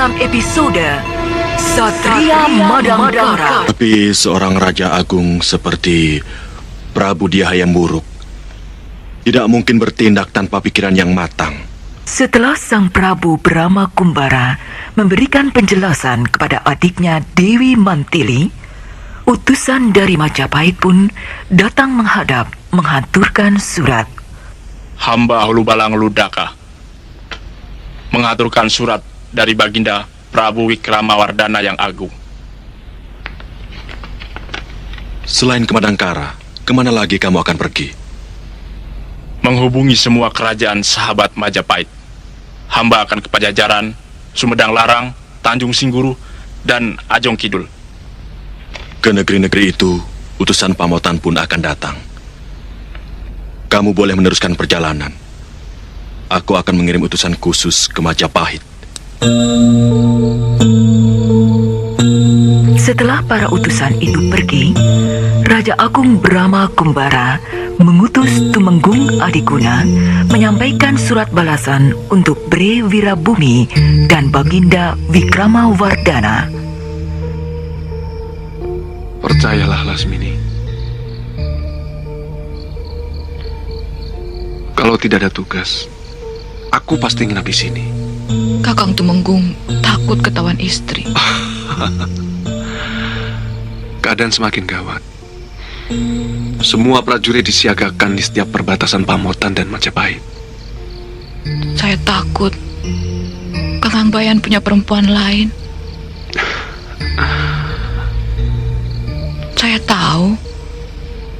dalam episode Satria Madangkara. Tapi seorang Raja Agung seperti Prabu Diah yang buruk tidak mungkin bertindak tanpa pikiran yang matang. Setelah Sang Prabu Brahma Kumbara memberikan penjelasan kepada adiknya Dewi Mantili, utusan dari Majapahit pun datang menghadap menghaturkan surat. Hamba Hulubalang Ludaka mengaturkan surat dari Baginda Prabu Wikramawardhana yang agung. Selain ke Madangkara, kemana lagi kamu akan pergi? Menghubungi semua kerajaan sahabat Majapahit. Hamba akan ke Pajajaran, Sumedang Larang, Tanjung Singguru, dan Ajong Kidul. Ke negeri-negeri itu, utusan Pamotan pun akan datang. Kamu boleh meneruskan perjalanan. Aku akan mengirim utusan khusus ke Majapahit. Setelah para utusan itu pergi, Raja Agung Brahma Kumbara mengutus Tumenggung Adiguna menyampaikan surat balasan untuk Bre Wirabumi dan Baginda Wikramawardhana. Percayalah, Lasmini. Kalau tidak ada tugas, aku pasti nginap di sini. Kakang Tumenggung takut ketahuan istri. Keadaan semakin gawat. Semua prajurit disiagakan di setiap perbatasan Pamotan dan Majapahit. Saya takut Kakang Bayan punya perempuan lain. Saya tahu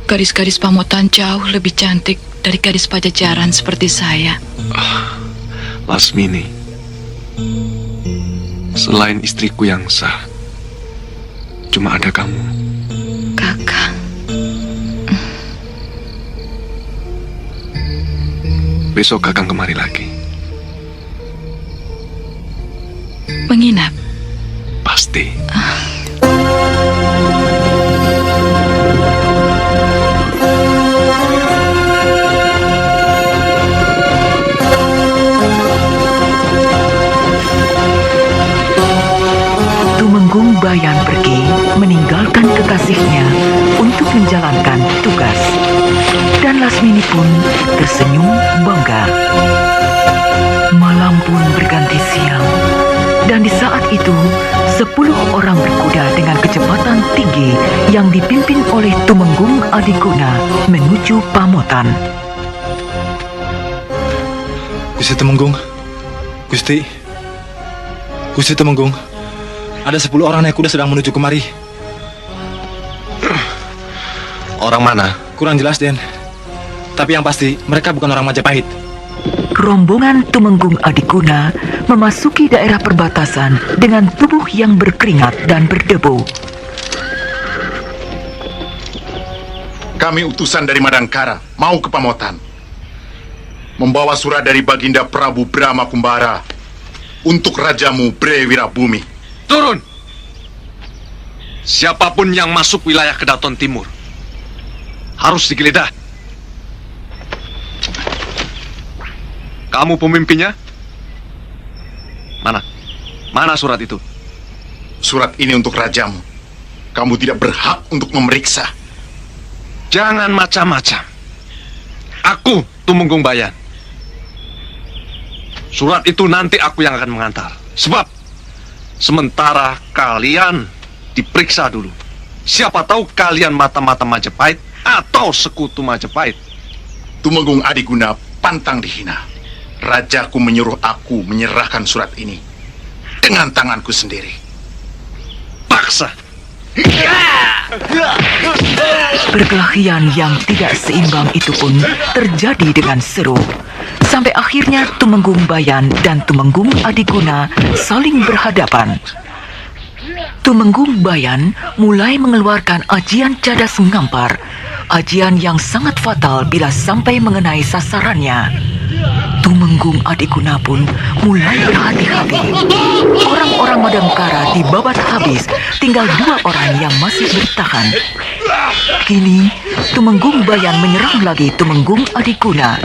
gadis-gadis Pamotan jauh lebih cantik dari gadis Pajajaran seperti saya. Lasmini, selain istriku yang sah, cuma ada kamu. Kakang, Besok Kakang kemari lagi. menginap. Pasti. Tumenggung Bayan pergi meninggalkan kekasihnya untuk menjalankan tugas. Dan Lasmini pun tersenyum bangga. Malam pun berganti siang. Dan di saat itu, 10 orang berkuda dengan kecepatan tinggi yang dipimpin oleh Tumenggung Adiguna menuju Pamotan. Gusti Tumenggung, Gusti Tumenggung, ada 10 orang naik kuda sedang menuju kemari. Orang mana? Kurang jelas, Den. Tapi yang pasti, mereka bukan orang Majapahit. Rombongan Tumenggung Adiguna memasuki daerah perbatasan dengan tubuh yang berkeringat dan berdebu. Kami utusan dari Madangkara mau ke Pamotan, membawa surat dari Baginda Prabu Brahma Kumbara untuk rajamu Bre Wirabumi. Turun! Siapapun yang masuk wilayah Kedaton Timur harus digeledah. Kamu pemimpinnya? Mana surat itu? Surat ini untuk rajamu. Kamu tidak berhak untuk memeriksa. Jangan macam-macam. Aku Tumenggung Bayan. Surat itu nanti aku yang akan mengantar. Sebab sementara kalian diperiksa dulu. Siapa tahu kalian mata-mata Majapahit atau sekutu Majapahit. Tumenggung Adiguna pantang dihina. Rajaku menyuruh aku menyerahkan surat ini dengan tanganku sendiri. Paksa. Perkelahian yang tidak seimbang itu pun terjadi dengan seru. Sampai akhirnya Tumenggung Bayan dan Tumenggung Adiguna saling berhadapan. Tumenggung Bayan mulai mengeluarkan ajian cadas ngampar, ajian yang sangat fatal bila sampai mengenai sasarannya. Tumenggung Adikuna pun mulai berhati-hati. Orang-orang Madangkara dibabat habis, tinggal 2 orang yang masih bertahan. Kini, Tumenggung Bayan menyerang lagi Tumenggung Adikuna.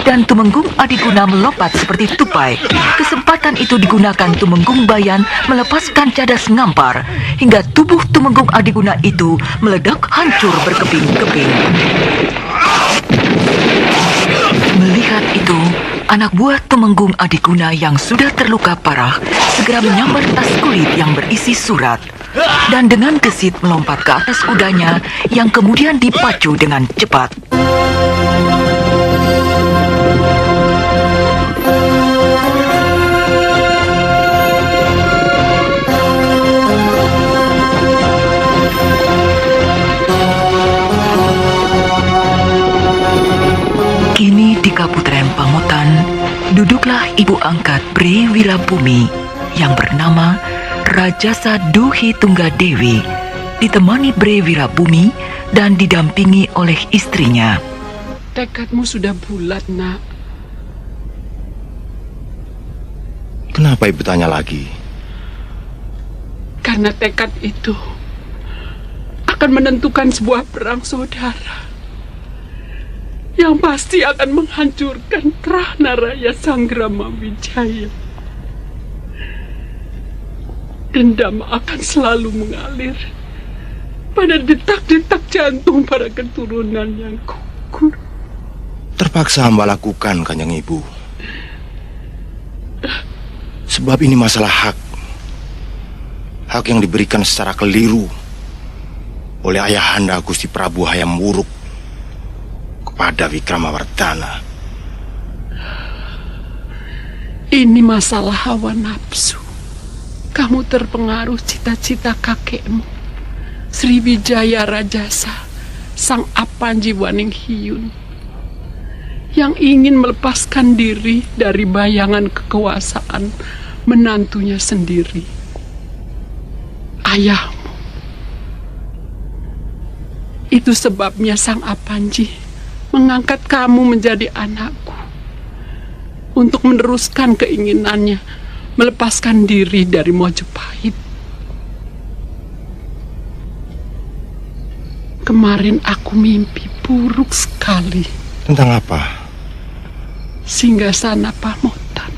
Dan Tumenggung Adikuna melompat seperti tupai. Kesempatan itu digunakan Tumenggung Bayan melepaskan cadas ngampar, hingga tubuh Tumenggung Adikuna itu meledak hancur berkeping-keping. Melihat itu, anak buah Tumenggung Adikuna yang sudah terluka parah segera menyambar tas kulit yang berisi surat. Dan dengan gesit melompat ke atas kudanya yang kemudian dipacu dengan cepat. Kini di Kabupaten Pamotan, duduklah ibu angkat Bre Wirabumi yang bernama Rajasa Duhi Tunggadewi, ditemani Bre Wirabumi dan didampingi oleh istrinya. Tekadmu sudah bulat, Nak. Kenapa ibu tanya lagi? Karena tekad itu akan menentukan sebuah perang saudara yang pasti akan menghancurkan Trahana Raya Sanggrama Wijaya. Dendam akan selalu mengalir pada detak-detak jantung para keturunan yang gugur. Terpaksa hamba lakukan, Kanjeng Ibu. Sebab ini masalah hak. Hak yang diberikan secara keliru oleh ayahanda Gusti Prabu Hayam Wuruk kepada Wikramawardhana. Ini masalah hawa nafsu. Kamu terpengaruh cita-cita kakekmu, Sriwijaya Rajasa, Sang Apanji Waninghiyun, yang ingin melepaskan diri dari bayangan kekuasaan menantunya sendiri, ayahmu. Itu sebabnya Sang Apanji mengangkat kamu menjadi anakku untuk meneruskan keinginannya melepaskan diri dari Mojopahit. Kemarin aku mimpi buruk sekali. Tentang apa? Singgasana Pamotan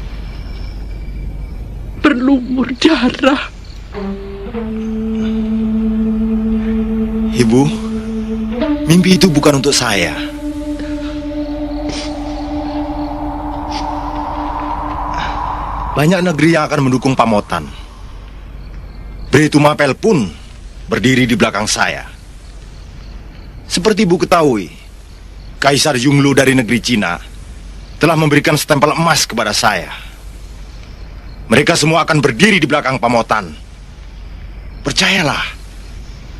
berlumur darah. Ibu, mimpi itu bukan untuk saya. Banyak negeri yang akan mendukung Pamotan. Bre Tumapel pun berdiri di belakang saya. Seperti ibu ketahui, Kaisar Yunglu dari negeri Cina telah memberikan stempel emas kepada saya. Mereka semua akan berdiri di belakang Pamotan. Percayalah,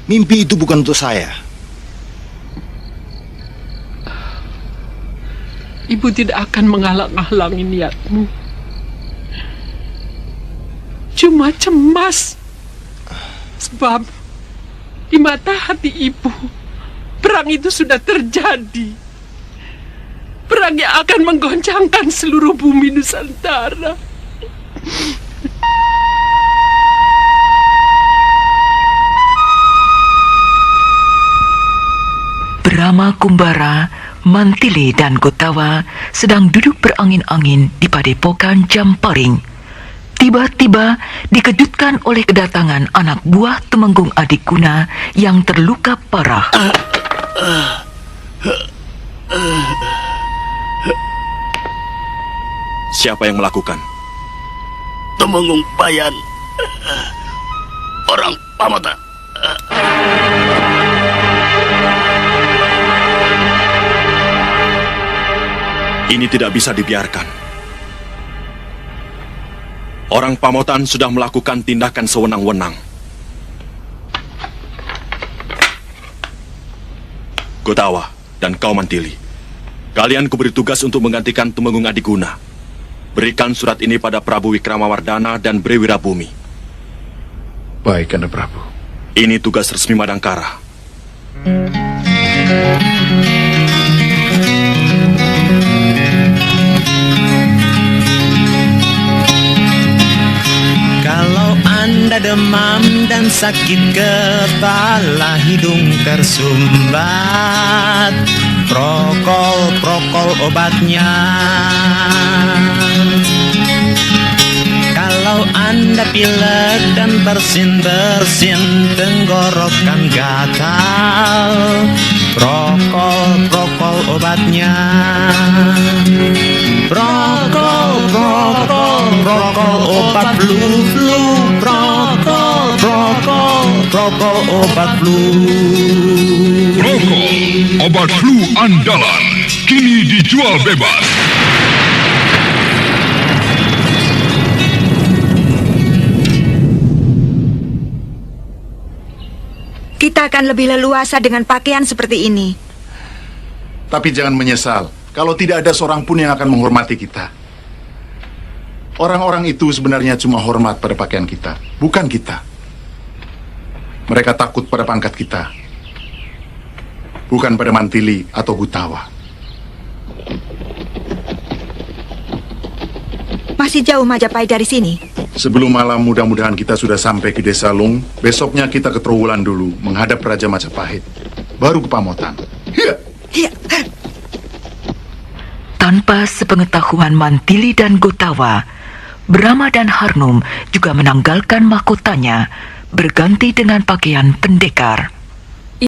mimpi itu bukan untuk saya. Ibu tidak akan menghalang-halangi niatmu. Cuma cemas. Sebab di mata hati ibu, perang itu sudah terjadi. Perang yang akan menggoncangkan seluruh bumi Nusantara. Brahma Kumbara, Mantili dan Gotawa sedang duduk berangin-angin di padepokan Jamparing. Tiba-tiba dikejutkan oleh kedatangan anak buah Tumenggung Adikuna yang terluka parah. Siapa yang melakukan? Tumenggung Bayan, orang Pamotan. Ini tidak bisa dibiarkan. Orang Pamotan sudah melakukan tindakan sewenang-wenang. Gotawa dan kau Mantili, kalian kuberi tugas untuk menggantikan Tumenggung Adikuna. Berikan surat ini pada Prabu Wikramawardhana dan Bre Wirabumi. Baik, Kanda Prabu. Ini tugas resmi Madangkara. ada demam dan sakit kepala, hidung tersumbat, prokol obatnya. Kalau Anda pilek dan bersin-bersin, tenggorokan gatal, prokol obatnya. Prokol obat flu, prokol obat flu. Prokol, obat flu andalan, kini dijual bebas. Kita akan lebih leluasa dengan pakaian seperti ini. Tapi jangan menyesal kalau tidak ada seorang pun yang akan menghormati kita. Orang-orang itu sebenarnya cuma hormat pada pakaian kita, bukan kita. Mereka takut pada pangkat kita, bukan pada mantili atau gutawa. Masih jauh Majapahit dari sini? Sebelum malam mudah-mudahan kita sudah sampai ke Desa Lung. Besoknya kita ke Trowulan dulu menghadap Raja Majapahit, baru ke Pamotan. Tanpa sepengetahuan Mantili dan Gotawa, Brahma dan Harnum juga menanggalkan mahkotanya, berganti dengan pakaian pendekar.